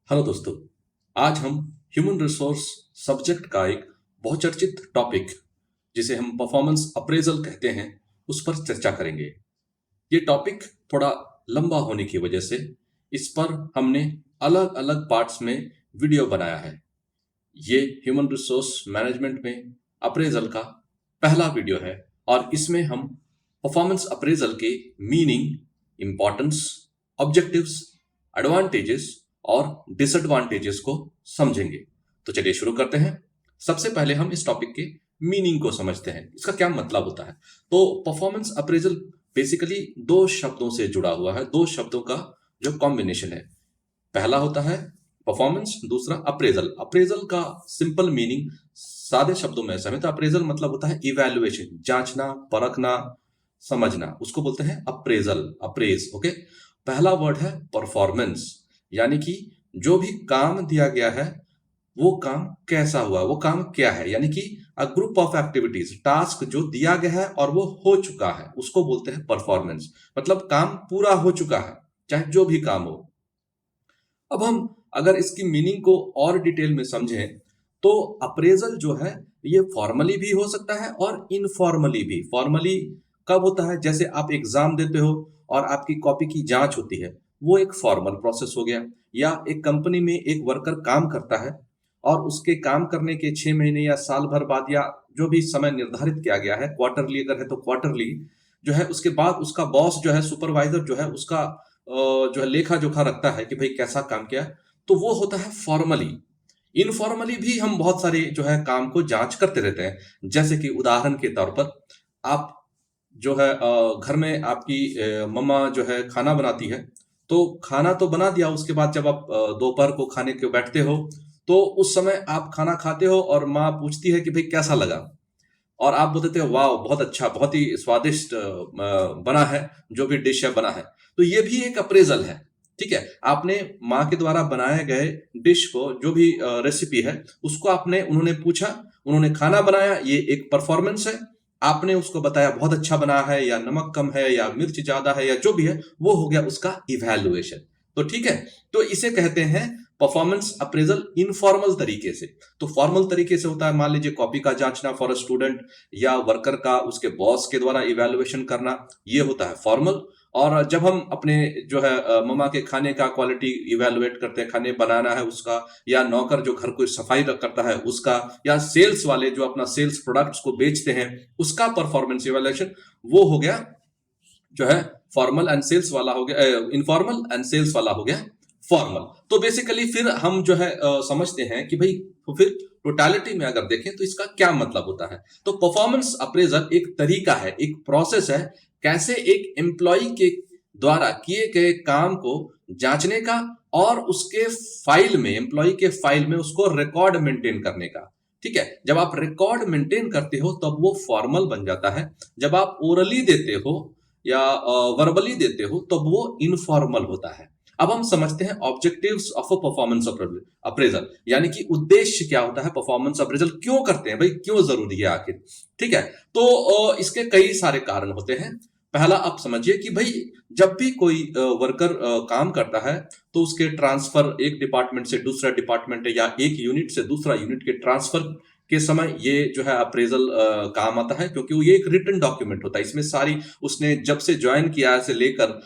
Hello दोस्तों। आज हम ह्यूमन रिसोर्स सब्जेक्ट का एक बहुचर्चित टॉपिक जिसे हम परफॉर्मेंस अप्रेजल कहते हैं उस पर चर्चा करेंगे। ये टॉपिक थोड़ा लंबा होने की वजह से इस पर हमने अलग अलग पार्ट्स में वीडियो बनाया है। ये ह्यूमन रिसोर्स मैनेजमेंट में अप्रेजल का पहला वीडियो है और इसमें हम परफॉर्मेंस अप्रेजल के मीनिंग, इम्पॉर्टेंस, ऑब्जेक्टिव्स, एडवांटेजेस और डिसएडवांटेजेस को समझेंगे। तो चलिए शुरू करते हैं। सबसे पहले हम इस टॉपिक के मीनिंग को समझते हैं, इसका क्या मतलब होता है। तो परफॉर्मेंस अप्रेजल बेसिकली दो शब्दों से जुड़ा हुआ है, दो शब्दों का जो कॉम्बिनेशन है। पहला होता है परफॉर्मेंस, दूसरा अप्रेजल। अप्रेजल का सिंपल मीनिंग सादे शब्दों में ऐसा है, तो अप्रेजल मतलब होता है इवैल्यूएशन, जांचना, परखना, समझना, उसको बोलते हैं अप्रेजल, अप्रेज। ओके। पहला वर्ड है परफॉर्मेंस, यानी कि जो भी काम दिया गया है वो काम कैसा हुआ, वो काम क्या है, यानी कि a group of activities, task जो दिया गया है और वो हो चुका है उसको बोलते हैं परफॉर्मेंस। मतलब काम पूरा हो चुका है, चाहे जो भी काम हो। अब हम अगर इसकी मीनिंग को और डिटेल में समझें तो अप्रेजल जो है ये फॉर्मली भी हो सकता है और इनफॉर्मली भी। फॉर्मली कब होता है, जैसे आप एग्जाम देते हो और आपकी कॉपी की जांच होती है, वो एक फॉर्मल प्रोसेस हो गया। या एक कंपनी में एक वर्कर काम करता है और उसके काम करने के 6 महीने या साल भर बाद, या जो भी समय निर्धारित किया गया है, क्वार्टरली अगर है तो क्वार्टरली जो है, उसके बाद उसका बॉस जो है, सुपरवाइजर जो है, उसका जो है लेखा जोखा रखता है कि भाई कैसा काम किया, तो वो होता है फॉर्मली। इनफॉर्मली भी हम बहुत सारे जो है काम को जांच करते रहते हैं। जैसे कि उदाहरण के तौर पर आप जो है घर में आपकी मम्मा जो है खाना बनाती है, तो खाना तो बना दिया, उसके बाद जब आप दोपहर को खाने के बैठते हो तो उस समय आप खाना खाते हो और माँ पूछती है कि भाई कैसा लगा, और आप बोलते थे वाह बहुत अच्छा, बहुत ही स्वादिष्ट बना है, जो भी डिश है बना है। तो ये भी एक अप्रेजल है। ठीक है, आपने माँ के द्वारा बनाए गए डिश को, जो भी रेसिपी है उसको आपने, उन्होंने पूछा, उन्होंने खाना बनाया, ये एक परफॉर्मेंस है। आपने उसको बताया बहुत अच्छा बना है, या नमक कम है, या मिर्च ज्यादा है, या जो भी है, वो हो गया उसका इवैल्यूएशन। तो ठीक है, तो इसे कहते हैं परफॉर्मेंस अप्रेजल इनफॉर्मल तरीके से। तो फॉर्मल तरीके से होता है, मान लीजिए कॉपी का जांचना फॉर अ स्टूडेंट, या वर्कर का उसके बॉस के द्वारा इवैल्यूएशन करना, ये होता है फॉर्मल। और जब हम अपने जो है मम्मा के खाने का क्वालिटी इवैल्यूएट करते हैं, खाने बनाना है उसका, या नौकर जो घर को सफाई करता है उसका, या सेल्स वाले जो अपना सेल्स प्रोडक्ट्स को बेचते हैं उसका परफॉर्मेंस इवैल्यूएशन, वो हो गया जो है फॉर्मल एंड सेल्स वाला हो गया, इनफॉर्मल एंड सेल्स वाला हो गया फॉर्मल। तो बेसिकली फिर हम जो है समझते हैं कि भाई, तो फिर टोटालिटी में अगर देखें तो इसका क्या मतलब होता है। तो परफॉर्मेंस अप्रेजल एक तरीका है, एक प्रोसेस है, कैसे एक एम्प्लॉय के द्वारा किए गए काम को जांचने का और उसके फाइल में, एम्प्लॉय के फाइल में उसको रिकॉर्ड मेंटेन करने का। ठीक है, जब आप रिकॉर्ड मेंटेन करते हो तब वो फॉर्मल बन जाता है। जब आप ओरली देते हो या वर्बली देते हो तब वो इनफॉर्मल होता है। अब हम समझते हैं objectives of a performance appraisal, यानी कि उद्देश्य क्या होता है, परफॉर्मेंस अप्रेजल क्यों करते हैं भाई, क्यों जरूरी है आखिर। ठीक है, तो इसके कई सारे कारण होते हैं। पहला आप समझिए कि भाई, जब भी कोई वर्कर काम करता है तो उसके ट्रांसफर एक डिपार्टमेंट से दूसरा डिपार्टमेंट, या एक यूनिट से दूसरा यूनिट के ट्रांसफर के समय ये जो है अप्रेजल काम आता है, क्योंकि वो ये एक रिटन डॉक्यूमेंट होता है। इसमें सारी, उसने जब से ज्वाइन किया से लेकर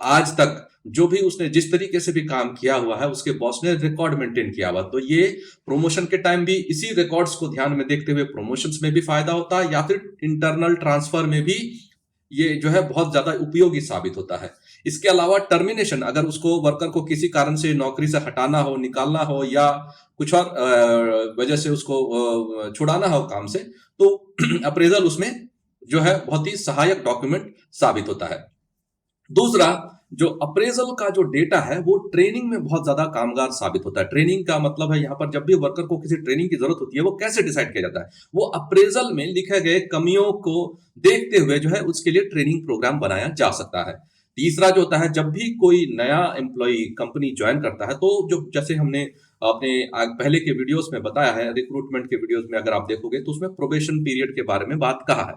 आज तक जो भी उसने जिस तरीके से भी काम किया हुआ है, उसके बॉस ने रिकॉर्ड मेंटेन किया हुआ। तो ये प्रमोशन के टाइम भी इसी रिकॉर्ड्स को ध्यान में देखते हुए प्रमोशंस में भी फायदा होता है, या फिर इंटरनल ट्रांसफर में भी ये जो है बहुत ज्यादा उपयोगी साबित होता है। इसके अलावा टर्मिनेशन, अगर उसको वर्कर को किसी कारण से नौकरी से हटाना हो, निकालना हो, या कुछ और वजह से उसको छुड़ाना हो काम से, तो अप्रेजल उसमें जो है बहुत ही सहायक डॉक्यूमेंट साबित होता है। दूसरा, जो अप्रेजल का जो डेटा है वो ट्रेनिंग में बहुत ज्यादा कामगार साबित होता है। ट्रेनिंग का मतलब है, यहाँ पर जब भी वर्कर को किसी ट्रेनिंग की जरूरत होती है, वो कैसे डिसाइड किया जाता है, वो अप्रेजल में लिखे गए कमियों को देखते हुए जो है उसके लिए ट्रेनिंग प्रोग्राम बनाया जा सकता है। तीसरा जो होता है, जब भी कोई नया एम्प्लॉय कंपनी ज्वाइन करता है, तो जो जैसे हमने अपने पहले के वीडियोस में बताया है, रिक्रूटमेंट के वीडियोस में अगर आप देखोगे तो उसमें प्रोबेशन पीरियड के बारे में बात कहा है।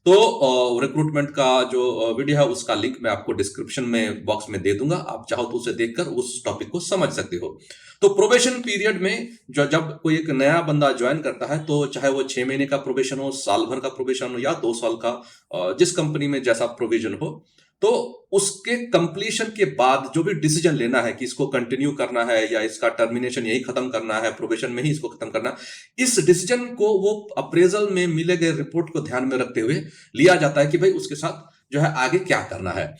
तो रिक्रूटमेंट का जो वीडियो है उसका लिंक मैं आपको डिस्क्रिप्शन में बॉक्स में दे दूंगा, आप चाहो तो उसे देखकर उस टॉपिक को समझ सकते हो। तो प्रोबेशन पीरियड में जो जब कोई एक नया बंदा ज्वाइन करता है, तो चाहे वो 6 महीने का प्रोबेशन हो, साल भर का प्रोबेशन हो या 2 साल का, जिस कंपनी में जैसा प्रोविजन हो, तो उसके कंप्लीशन के बाद जो भी डिसीजन लेना है कि इसको कंटिन्यू करना है या इसका टर्मिनेशन यही खत्म करना है, प्रोबेशन में ही इसको खत्म करना है, इस डिसीजन को वो अप्रेजल में मिले गए रिपोर्ट को ध्यान में रखते हुए लिया जाता है कि भाई उसके साथ जो है आगे क्या करना है।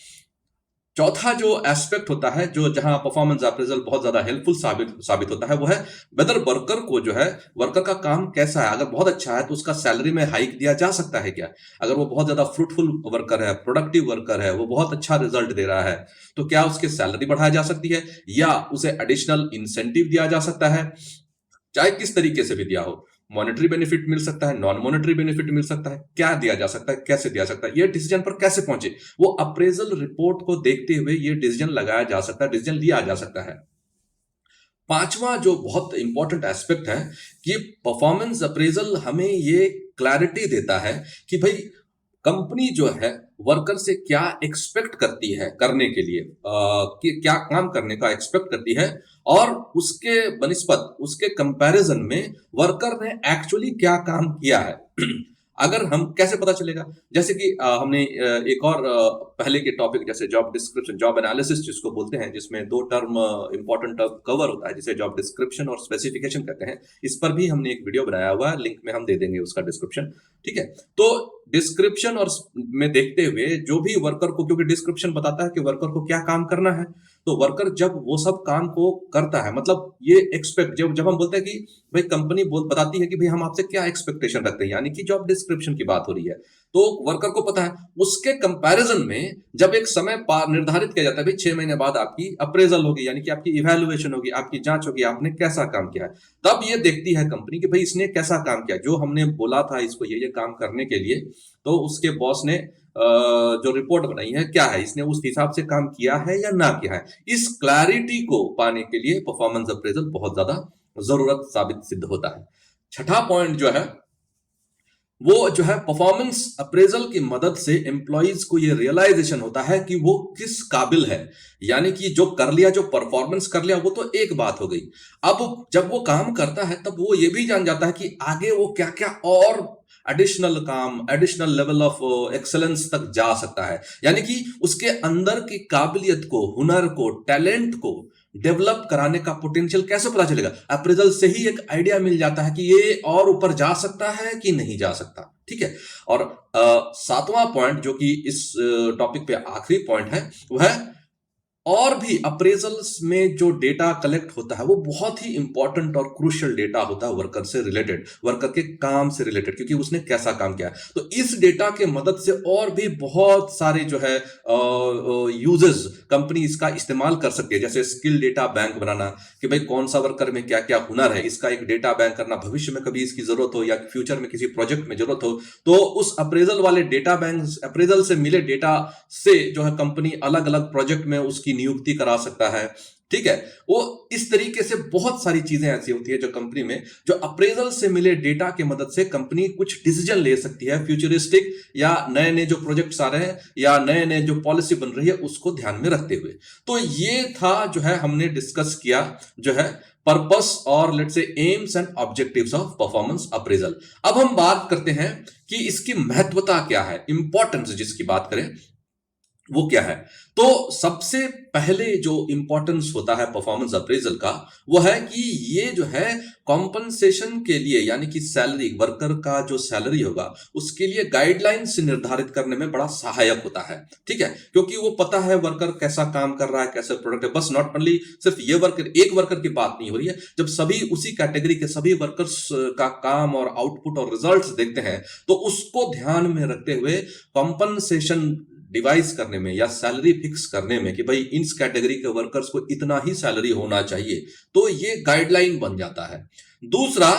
चौथा जो एस्पेक्ट होता है, जो जहां परफॉर्मेंस अप्रेजल बहुत ज्यादा हेल्पफुल साबित होता है, वो है वेदर वर्कर को जो है, वर्कर का काम कैसा है। अगर बहुत अच्छा है तो उसका सैलरी में हाइक दिया जा सकता है क्या? अगर वो बहुत ज्यादा फ्रूटफुल वर्कर है, प्रोडक्टिव वर्कर है, वो बहुत अच्छा रिजल्ट दे रहा है, तो क्या उसकी सैलरी बढ़ाई जा सकती है या उसे एडिशनल इंसेंटिव दिया जा सकता है? चाहे किस तरीके से भी दिया हो, मॉनेटरी बेनिफिट मिल सकता है, नॉन मॉनेटरी बेनिफिट मिल सकता है, क्या दिया जा सकता है, कैसे दिया सकता है, ये डिसीजन पर कैसे पहुंचे, वो अप्रेजल रिपोर्ट को देखते हुए ये डिसीजन लगाया जा सकता है, डिसीजन लिया जा सकता है। पांचवा जो बहुत इंपॉर्टेंट एस्पेक्ट है कि परफॉर्मेंस अप्रेजल हमें ये क्लैरिटी देता है कि भाई कंपनी जो है वर्कर से क्या एक्सपेक्ट करती है करने के लिए, कि क्या काम करने का एक्सपेक्ट करती है, और उसके बनिस्पत उसके कंपैरिजन में वर्कर ने एक्चुअली क्या काम किया है। अगर हम कैसे पता चलेगा, जैसे कि हमने एक और पहले के टॉपिक जैसे जॉब डिस्क्रिप्शन, जॉब एनालिसिस जिसको बोलते हैं, जिसमें दो टर्म इंपॉर्टेंट टर्म कवर होता है, जिसे जॉब डिस्क्रिप्शन और स्पेसिफिकेशन कहते हैं। इस पर भी हमने एक वीडियो बनाया हुआ है, लिंक में हम दे देंगे उसका डिस्क्रिप्शन, ठीक है। तो डिस्क्रिप्शन और में देखते हुए जो भी वर्कर को, क्योंकि डिस्क्रिप्शन बताता है कि वर्कर को क्या काम करना है, तो वर्कर जब वो सब काम को करता है, मतलब ये एक्सपेक्ट, जब जब हम बोलते हैं कि भाई कंपनी बताती है कि भाई हम आपसे क्या एक्सपेक्टेशन रखते हैं, यानी कि जॉब डिस्क्रिप्शन की बात हो रही है, तो वर्कर को पता है। उसके कंपैरिजन में जब एक समय निर्धारित किया जाता है, भाई 6 महीने बाद आपकी अप्रेजल होगी, यानी कि आपकी इवैल्यूएशन होगी, आपकी जांच होगी, आपने कैसा काम किया है, तब ये देखती है कंपनी कि भाई इसने कैसा काम किया, जो हमने बोला था इसको ये काम करने के लिए, तो उसके बॉस ने जो रिपोर्ट बनाई है क्या है, इसने उस हिसाब से काम किया है या ना किया है। इस क्लैरिटी को पाने के लिए परफॉर्मेंस अप्रेजल बहुत ज्यादा जरूरत साबित सिद्ध होता है। छठा पॉइंट जो है वो जो है, परफॉर्मेंस अप्रेजल की मदद से एम्प्लॉइज को ये रियलाइजेशन होता है कि वो किस काबिल है, यानी कि जो कर लिया, जो परफॉर्मेंस कर लिया वो तो एक बात हो गई, अब जब वो काम करता है तब वो ये भी जान जाता है कि आगे वो क्या क्या और एडिशनल काम, एडिशनल लेवल ऑफ एक्सेलेंस तक जा सकता है, यानी कि उसके अंदर की काबिलियत को, हुनर को, टैलेंट को डेवलप कराने का पोटेंशियल कैसे पता चलेगा? अप्रेजल से ही एक आइडिया मिल जाता है कि ये और ऊपर जा सकता है कि नहीं जा सकता, ठीक है। और सातवां पॉइंट जो कि इस टॉपिक पे आखिरी पॉइंट है, वह है और भी अप्रेजल्स में जो डेटा कलेक्ट होता है वो बहुत ही इंपॉर्टेंट और क्रूशियल डेटा होता है वर्कर से रिलेटेड, वर्कर के काम से रिलेटेड, क्योंकि उसने कैसा काम किया। तो इस डेटा के मदद से और भी बहुत सारे जो है यूजर्स, कंपनी इसका इस्तेमाल कर सकती है, जैसे स्किल डेटा बैंक बनाना, कि भाई कौन सा वर्कर में क्या क्या हुनर है, इसका एक डेटा बैंक करना, भविष्य में कभी इसकी जरूरत हो या फ्यूचर में किसी प्रोजेक्ट में जरूरत हो, तो उस अप्रेजल वाले डेटा बैंक, अप्रेजल से मिले डेटा से जो है कंपनी अलग अलग प्रोजेक्ट में उसकी नियुक्ति करा सकता है, ठीक है। वो इस तरीके से बहुत सारी चीजें ऐसी होती है जो कंपनी में, जो अप्रेजल से मिले डेटा की मदद से कंपनी कुछ डिसीजन ले सकती है, फ्यूचरिस्टिक या नए नए जो प्रोजेक्ट्स आ रहे हैं या नए नए जो पॉलिसी बन रही है उसको ध्यान में रखते हुए। तो ये था जो है हमने डिस्कस किया जो है पर्पस और let's say AIIMS and objectives of performance appraisal. अब हम बात करते हैं कि इसकी महत्वता क्या है, इंपॉर्टेंस जिसकी बात करें वो क्या है। तो सबसे पहले जो इंपॉर्टेंस होता है परफॉर्मेंस अप्रेजल का, वो है कि ये जो है कॉम्पनसेशन के लिए, यानी कि सैलरी, वर्कर का जो सैलरी होगा उसके लिए गाइडलाइंस निर्धारित करने में बड़ा सहायक होता है, ठीक है। क्योंकि वो पता है वर्कर कैसा काम कर रहा है, कैसे प्रोडक्ट है। बस नॉट ओनली सिर्फ ये वर्कर, एक वर्कर की बात नहीं हो रही है, जब सभी उसी कैटेगरी के सभी वर्कर्स का काम और आउटपुट और रिजल्ट्स देखते हैं, तो उसको ध्यान में रखते हुए कॉम्पनसेशन डिवाइस करने में या सैलरी फिक्स करने में कि भाई इस कैटेगरी के वर्कर्स को इतना ही सैलरी होना चाहिए, तो ये गाइडलाइन बन जाता है। दूसरा,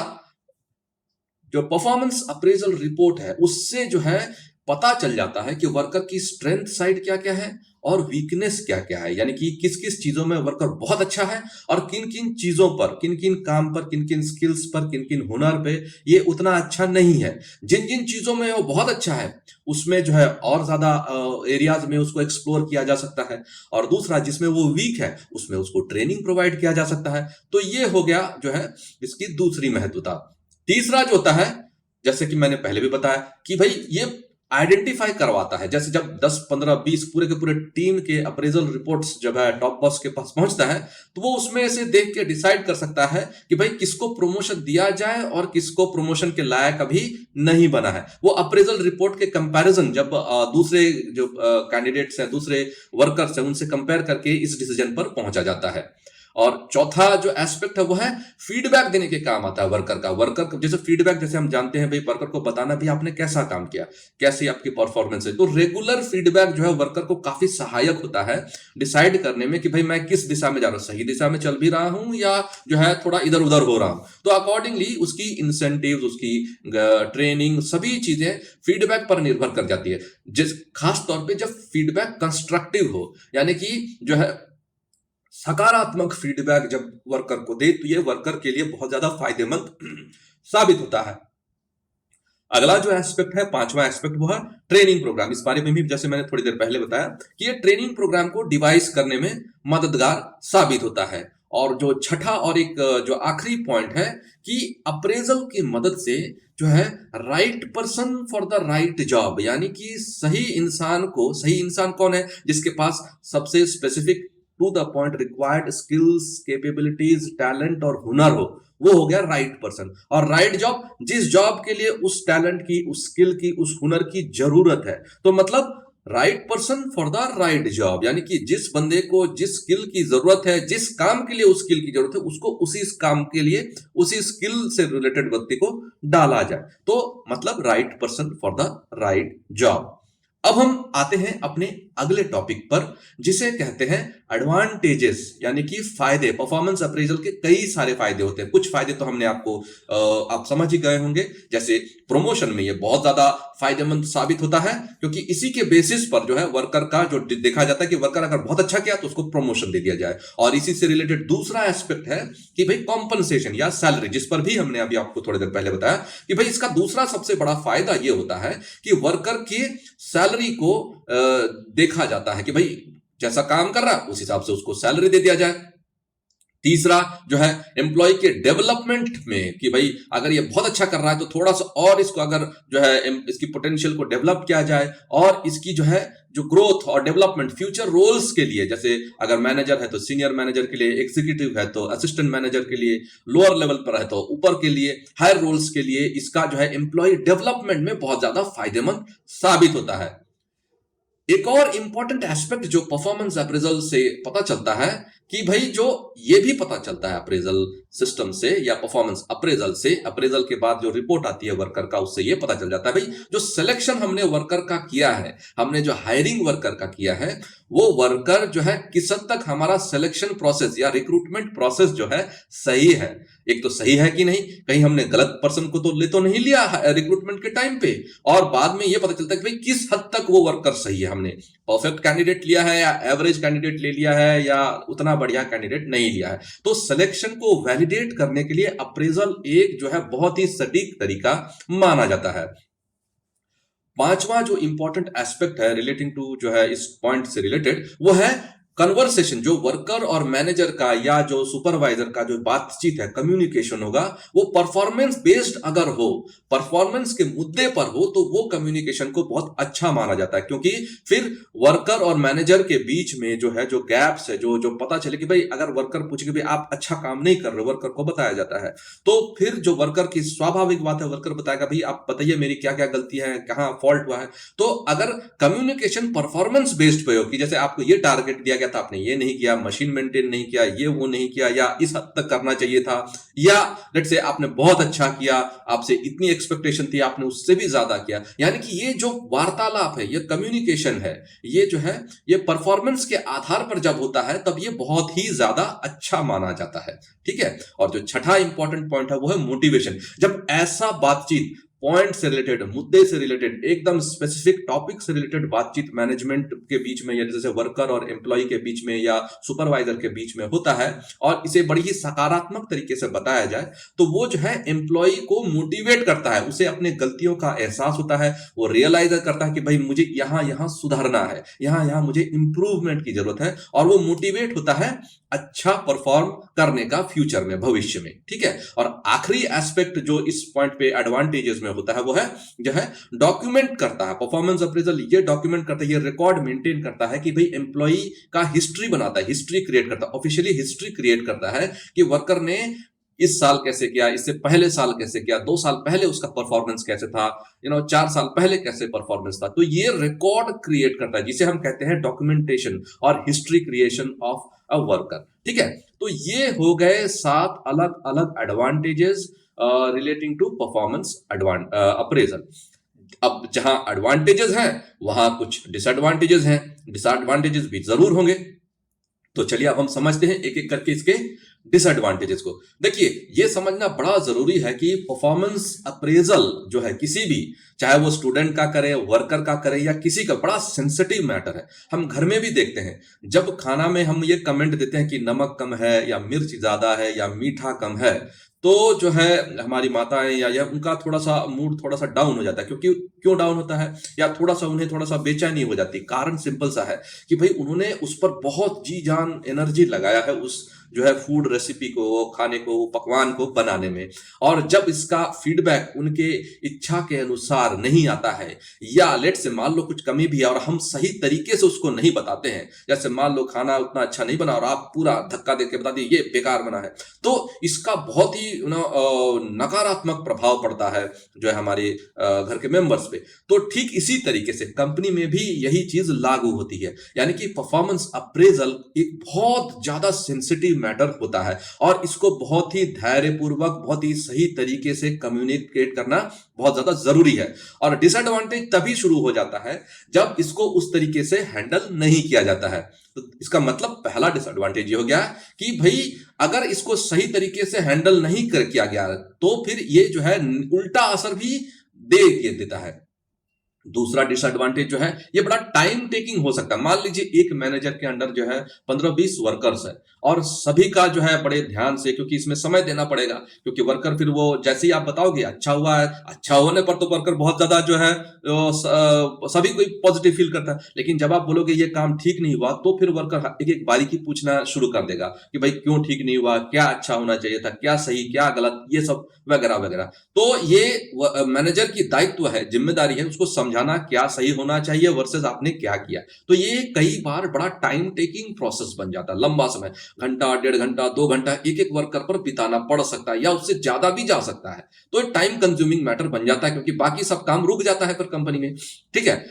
जो परफॉर्मेंस अप्रेजल रिपोर्ट है उससे जो है पता चल जाता है कि वर्कर की स्ट्रेंथ साइड क्या क्या है और वीकनेस क्या क्या है, यानी कि किस किस चीजों में वर्कर बहुत अच्छा है और किन किन चीजों पर, किन किन काम पर, किन किन स्किल्स पर, किन किन हुनर पे ये उतना अच्छा नहीं है। जिन जिन चीजों में वो बहुत अच्छा है उसमें जो है और ज्यादा एरियाज में उसको एक्सप्लोर किया जा सकता है, और दूसरा जिसमें वो वीक है उसमें उसको ट्रेनिंग प्रोवाइड किया जा सकता है। तो ये हो गया जो है इसकी दूसरी महत्वता। तीसरा जो होता है, जैसे कि मैंने पहले भी बताया कि भाई ये आइडेंटिफाई करवाता है, जैसे जब 10 15 20 पूरे के पूरे टीम के अप्रेजल रिपोर्ट्स जब है टॉप बॉस के पास पहुंचता है तो वो उसमें से देख के डिसाइड कर सकता है कि भाई किसको प्रमोशन दिया जाए और किसको प्रमोशन के लायक अभी नहीं बना है। वो अप्रेजल रिपोर्ट के कंपैरिजन जब दूसरे जो कैंडिडेट्स हैं, दूसरे वर्कर्स हैं, उनसे कंपेयर करके इस डिसीजन पर पहुंचा जाता है। और चौथा जो एस्पेक्ट है वो है फीडबैक देने के काम आता है वर्कर का। वर्कर जैसे फीडबैक, जैसे हम जानते हैं भाई वर्कर को बताना भी आपने कैसा काम किया, कैसी आपकी परफॉर्मेंस है, तो रेगुलर फीडबैक जो है वर्कर को काफी सहायक होता है डिसाइड करने में कि भाई मैं किस दिशा में जा रहा हूं, सही दिशा में चल भी रहा हूं या जो है थोड़ा इधर उधर हो रहा हूं। तो अकॉर्डिंगली उसकी इंसेंटिव, उसकी ट्रेनिंग, सभी चीजें फीडबैक पर निर्भर कर जाती है। जिस खास तौर पर जब फीडबैक कंस्ट्रक्टिव हो, यानी कि जो है सकारात्मक फीडबैक जब वर्कर को दे तो ये वर्कर के लिए बहुत ज्यादा फायदेमंद साबित होता है। अगला जो एस्पेक्ट है, पांचवा एस्पेक्ट, वो है ट्रेनिंग प्रोग्राम। इस बारे में भी जैसे मैंने थोड़ी देर पहले बताया कि ये ट्रेनिंग प्रोग्राम को डिवाइस करने में मददगार साबित होता है। और जो छठा और एक जो आखिरी पॉइंट है कि अप्रेजल की मदद से जो है right person for the right job, यानी कि सही इंसान को, सही इंसान कौन है, जिसके पास सबसे specific to the point required skills, capabilities, talent और हुनर हो, वो हो गया राइट पर्सन। और राइट जॉब, जिस जॉब के लिए उस टैलेंट की, उस स्किल की, उस हुनर की जरूरत है। तो मतलब right person for the right job, यानी कि जिस बंदे को जिस स्किल की जरूरत है, जिस काम के लिए उस स्किल की जरूरत है, उसको उसी काम के लिए उसी स्किल से रिलेटेड व्यक्ति को डाला जाए। तो मतलब right person for the right job. अब हम आते हैं अपने अगले टॉपिक पर, जिसे कहते हैं एडवांटेजेस, यानी कि फायदे। परफॉर्मेंस अप्रेजल के कई सारे फायदे होते हैं। कुछ फायदे तो हमने आपको आप समझ ही गए होंगे, जैसे प्रमोशन में ये बहुत ज्यादा फायदेमंद साबित होता है, क्योंकि इसी के बेसिस पर जो है वर्कर का जो देखा जाता है कि वर्कर अगर बहुत अच्छा किया तो उसको प्रमोशन दे दिया जाए। और इसी से रिलेटेड दूसरा एस्पेक्ट है कि भाई कॉम्पनसेशन या सैलरी, जिस पर भी हमने अभी आपको थोड़ी देर पहले बताया कि भाई इसका दूसरा सबसे बड़ा फायदा ये होता है कि वर्कर की सैलरी को देखा जाता है कि भाई जैसा काम कर रहा है उस हिसाब से उसको सैलरी दे दिया जाए। तीसरा जो है एम्प्लॉय के डेवलपमेंट में कि भाई अगर ये बहुत अच्छा कर रहा है तो थोड़ा सा और इसको अगर जो है इसकी पोटेंशियल को डेवलप किया जाए, और इसकी जो है जो ग्रोथ और डेवलपमेंट फ्यूचर रोल्स के लिए, जैसे अगर मैनेजर है तो सीनियर मैनेजर के लिए, एग्जीक्यूटिव है तो असिस्टेंट मैनेजर के लिए, लोअर लेवल पर है तो ऊपर के लिए, हायर रोल्स के लिए, इसका जो है एम्प्लॉय डेवलपमेंट में बहुत ज्यादा फायदेमंद साबित होता है। एक और इंपॉर्टेंट एस्पेक्ट जो परफॉर्मेंस अप्रेजल से पता चलता है कि भाई जो ये भी पता चलता है अप्रेजल सिस्टम से या परफॉर्मेंस अप्रेजल से, अप्रेजल के बाद जो रिपोर्ट आती है वर्कर का, उससे ये पता चल जाता है भाई जो सिलेक्शन हमने वर्कर का किया है, हमने जो हायरिंग वर्कर का किया है, वो वर्कर जो है किस हद तक हमारा सिलेक्शन प्रोसेस या रिक्रूटमेंट प्रोसेस जो है सही है। एक तो सही है कि नहीं, कहीं हमने गलत पर्सन को तो ले तो नहीं लिया रिक्रूटमेंट के टाइम पे, और बाद में ये पता चलता है कि भाई किस हद तक वो वर्कर सही है, हमने परफेक्ट कैंडिडेट लिया है या एवरेज कैंडिडेट ले लिया है या उतना बढ़िया कैंडिडेट नहीं लिया है। तो सिलेक्शन को वैलिडेट करने के लिए अप्रेजल एक जो है बहुत ही सटीक तरीका माना जाता है। पांचवा जो इंपॉर्टेंट एस्पेक्ट है रिलेटिंग टू जो है इस पॉइंट से रिलेटेड, वो है कन्वर्सेशन। जो वर्कर और मैनेजर का या जो सुपरवाइजर का जो बातचीत है, कम्युनिकेशन होगा, वो परफॉर्मेंस बेस्ड अगर हो, परफॉर्मेंस के मुद्दे पर हो, तो वो कम्युनिकेशन को बहुत अच्छा माना जाता है, क्योंकि फिर वर्कर और मैनेजर के बीच में जो है जो गैप्स है, जो पता चले कि भाई अगर वर्कर पूछे कि भाई आप अच्छा काम नहीं कर रहे, वर्कर को बताया जाता है, तो फिर जो वर्कर की स्वाभाविक बात है, वर्कर बताएगा भाई आप बताइए मेरी क्या क्या गलती है, कहां फॉल्ट हुआ है। तो अगर कम्युनिकेशन परफॉर्मेंस बेस्ड पे हो कि जैसे आपको ये टारगेट दिया तो आपने ये नहीं किया, मशीन मेंटेन नहीं किया, ये वो नहीं किया, या इस हद तक करना चाहिए था, या लेट्स से आपने बहुत अच्छा किया, आपसे इतनी एक्सपेक्टेशन थी, आपने उससे भी ज्यादा किया, यानी कि ये जो वार्तालाप है, ये कम्युनिकेशन है, ये जो है ये परफॉर्मेंस के आधार पर जब होता है तब ये बहुत ही ज्यादा अच्छा माना जाता है। ठीक है। और जो छठा इंपॉर्टेंट पॉइंट है वो है मोटिवेशन। जब ऐसा बातचीत पॉइंट से रिलेटेड, मुद्दे से रिलेटेड, एकदम स्पेसिफिक टॉपिक से रिलेटेड बातचीत मैनेजमेंट के बीच में, या जैसे वर्कर और एम्प्लॉय के बीच में या सुपरवाइजर के बीच में होता है, और इसे बड़ी ही सकारात्मक तरीके से बताया जाए, तो वो जो है एम्प्लॉय को मोटिवेट करता है, उसे अपने गलतियों का एहसास होता है, वो रियलाइज करता है कि भाई मुझे यहां सुधारना है, यहां मुझे इंप्रूवमेंट की जरूरत है, और वो मोटिवेट होता है अच्छा परफॉर्म करने का फ्यूचर में, भविष्य में। ठीक है। और आखिरी एस्पेक्ट जो इस पॉइंट पे एडवांटेजेस में होता है वो है जो है डॉक्यूमेंट करता है। परफॉर्मेंस अप्रेजल ये डॉक्यूमेंट करता है, ये रिकॉर्ड मेंटेन करता है कि भाई एम्प्लॉय का हिस्ट्री बनाता है, हिस्ट्री क्रिएट करता है, ऑफिशियली हिस्ट्री क्रिएट करता है कि वर्कर ने इस साल कैसे किया, इससे पहले साल कैसे किया, 2 साल पहले उसका परफॉर्मेंस कैसे था, 4 साल पहले कैसे परफॉर्मेंस था। तो ये रिकॉर्ड क्रिएट करता है, जिसे हम कहते हैं डॉक्यूमेंटेशन और history creation of a worker. ठीक है। तो ये हो गए 7 अलग अलग advantages relating to performance appraisal. अब जहां एडवांटेजेस हैं वहां कुछ डिसएडवांटेजेस हैं, डिसएडवांटेजेस भी जरूर होंगे। तो चलिए अब हम समझते हैं एक एक करके इसके डिसएडवांटेजेस को। देखिए, ये समझना बड़ा जरूरी है कि परफॉर्मेंस अप्रेजल जो है किसी भी, चाहे वो स्टूडेंट का करे, वर्कर का करे, या किसी का, बड़ा सेंसिटिव मैटर है। हम घर में भी देखते हैं, जब खाना में हम ये कमेंट देते हैं कि नमक कम है, या मिर्च ज्यादा है, या मीठा कम है, तो जो है हमारी माताएं या उनका थोड़ा सा मूड थोड़ा सा डाउन हो जाता है। क्योंकि क्यों डाउन होता है, या थोड़ा सा उन्हें थोड़ा सा बेचैनी हो जाती है। कारण सिंपल सा है कि भाई उन्होंने उस पर बहुत जी जान एनर्जी लगाया है, उस जो है फूड रेसिपी को, खाने को, पकवान को बनाने में, और जब इसका फीडबैक उनके इच्छा के अनुसार नहीं आता है, या लेट से मान लो कुछ कमी भी है और हम सही तरीके से उसको नहीं बताते हैं, जैसे मान लो खाना उतना अच्छा नहीं बना और आप पूरा धक्का देके बता दिए ये बेकार बना है, तो इसका बहुत ही नकारात्मक प्रभाव पड़ता है जो है हमारे घर के मेंबर्स पे। तो ठीक इसी तरीके से कंपनी में भी यही चीज लागू होती है, यानी कि परफॉर्मेंस अप्रेजल एक बहुत ज्यादा सेंसिटिव मैटर होता है, और इसको बहुत ही धैर्यपूर्वक, बहुत ही सही तरीके से कम्युनिकेट करना बहुत ज्यादा जरूरी है। और डिसएडवांटेज तभी शुरू हो जाता है जब इसको उस तरीके से हैंडल नहीं किया जाता है। तो इसका मतलब पहला डिसएडवांटेज ये हो गया कि भाई अगर इसको सही तरीके से हैंडल नहीं किया गया तो फिर ये जो है उल्टा असर भी देता है। दूसरा डिसएडवांटेज जो है ये बड़ा टाइम टेकिंग हो सकता है। मान लीजिए एक मैनेजर के अंडर जो है 15-20 वर्कर्स है, और सभी का जो है बड़े ध्यान से, क्योंकि इसमें समय देना पड़ेगा, क्योंकि वर्कर फिर वो जैसे ही आप बताओगे अच्छा हुआ है, अच्छा होने पर तो वर्कर बहुत ज्यादा जो है सभी कोई पॉजिटिव फील करता है। लेकिन जब आप बोलोगे ये काम ठीक नहीं हुआ, तो फिर वर्कर एक एक बारीकी पूछना शुरू कर देगा कि भाई क्यों ठीक नहीं हुआ, क्या अच्छा होना चाहिए था, क्या सही, क्या गलत, ये सब वगैरह वगैरह। तो ये मैनेजर की दायित्व है, जिम्मेदारी है उसको समझाना क्या सही होना चाहिए वर्सेस आपने क्या किया। तो ये कई बार बड़ा टाइम टेकिंग प्रोसेस बन जाता है, लंबा समय, घंटा, 1.5 घंटा, 2 घंटा एक एक वर्कर पर बिताना पड़ सकता है, या उससे ज्यादा भी जा सकता है। तो टाइम कंज्यूमिंग मैटर बन जाता है, क्योंकि बाकी सब काम रुक जाता है फिर कंपनी में। ठीक है।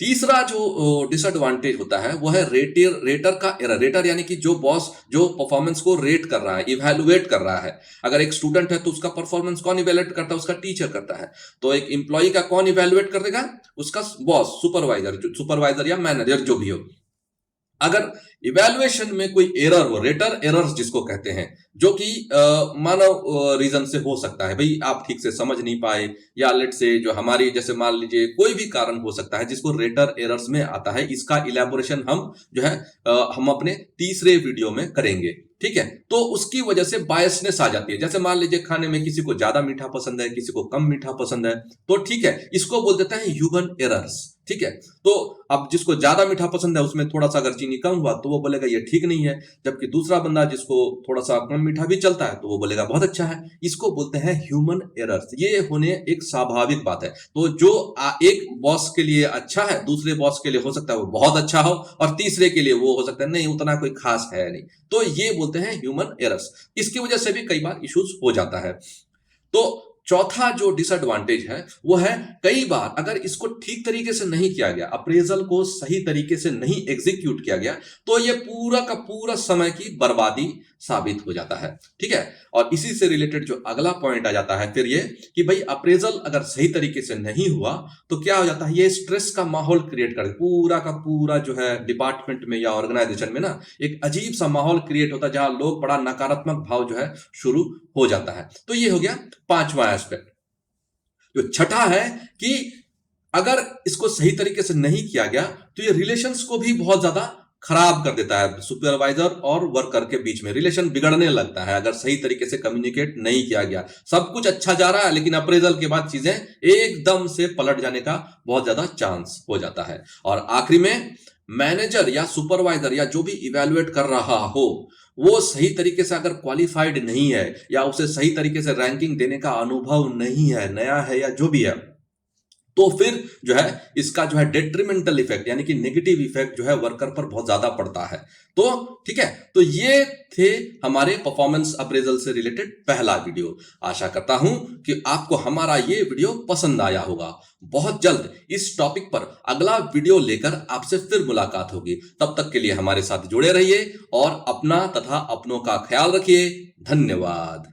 तीसरा जो डिसएडवांटेज होता है वो है रेटर का एरर। रेटर यानी कि जो बॉस जो परफॉर्मेंस को रेट कर रहा है, इवैल्यूएट कर रहा है। अगर एक स्टूडेंट है तो उसका परफॉर्मेंस कौन इवैल्यूएट करता है? उसका टीचर करता है। तो एक एम्प्लॉय का कौन इवैल्यूएट कर देगा? उसका बॉस, सुपरवाइजर या मैनेजर जो भी हो। अगर इवैल्यूएशन में कोई एरर हो, रेटर एरर्स जिसको कहते हैं, जो कि मानव रीजन से हो सकता है, भाई आप ठीक से समझ नहीं पाए, या लेट से जो हमारी, जैसे मान लीजिए कोई भी कारण हो सकता है जिसको रेटर एरर्स में आता है। इसका इलेबोरेशन हम जो है हम अपने तीसरे वीडियो में करेंगे। ठीक है। तो उसकी वजह से बायसनेस आ जाती है। जैसे मान लीजिए खाने में किसी को ज्यादा मीठा पसंद है, किसी को कम मीठा पसंद है, तो ठीक है, इसको बोल देते हैं ह्यूमन एरर्स। ठीक है। तो अब जिसको ज्यादा मीठा पसंद है उसमें थोड़ा सा अगर चीनी कम हुआ तो वो बोलेगा ये ठीक नहीं है, जबकि दूसरा बंदा जिसको थोड़ा सा कम मीठा भी चलता है तो वो बोलेगा बहुत अच्छा है। इसको बोलते हैं ह्यूमन एरर्स। ये होने एक स्वाभाविक बात है। तो जो एक बॉस के लिए अच्छा है, दूसरे बॉस के लिए हो सकता है वो बहुत अच्छा हो, और तीसरे के लिए वो हो सकता है नहीं, उतना कोई खास है नहीं। तो ये बोलते हैं ह्यूमन एरर्स। इसकी वजह से भी कई बार इश्यूज हो जाता है। तो चौथा जो डिसएडवांटेज है वो है, कई बार अगर इसको ठीक तरीके से नहीं किया गया, अप्रेजल को सही तरीके से नहीं एग्जीक्यूट किया गया, तो ये पूरा का पूरा समय की बर्बादी साबित हो जाता है। ठीक है। और इसी से रिलेटेड जो अगला पॉइंट आ जाता है फिर ये कि भाई अप्रेजल अगर सही तरीके से नहीं हुआ तो क्या हो जाता है, ये स्ट्रेस का माहौल क्रिएट कर, पूरा का पूरा जो है डिपार्टमेंट में या ऑर्गेनाइजेशन में ना एक अजीब सा माहौल क्रिएट होता है, जहां लोग बड़ा नकारात्मक भाव जो है शुरू हो जाता है। तो ये हो गया पांचवा एस्पेक्ट, जो छठा है कि अगर इसको सही तरीके से नहीं किया गया तो ये रिलेशंस को भी बहुत ज्यादा खराब कर देता है। सुपरवाइजर और वर्कर के बीच में रिलेशन बिगड़ने लगता है अगर सही तरीके से कम्युनिकेट नहीं किया गया। सब कुछ अच्छा जा रहा है लेकिन अप्रेजल के बाद चीजें एकदम से पलट जाने का बहुत ज्यादा चांस हो जाता है। और आखिरी में मैनेजर या सुपरवाइजर या जो भी इवेलुएट कर रहा हो वो सही तरीके से अगर क्वालिफाइड नहीं है या उसे सही तरीके से रैंकिंग देने का अनुभव नहीं है, नया है या जो भी है, तो फिर जो है इसका जो है डेट्रीमेंटल इफेक्ट यानी कि नेगेटिव इफेक्ट जो है वर्कर पर बहुत ज्यादा पड़ता है। तो ठीक है, तो ये थे हमारे परफॉर्मेंस अप्रेजल से रिलेटेड पहला वीडियो। आशा करता हूं कि आपको हमारा ये वीडियो पसंद आया होगा। बहुत जल्द इस टॉपिक पर अगला वीडियो लेकर आपसे फिर मुलाकात होगी। तब तक के लिए हमारे साथ जुड़े रहिए और अपना तथा अपनों का ख्याल रखिए। धन्यवाद।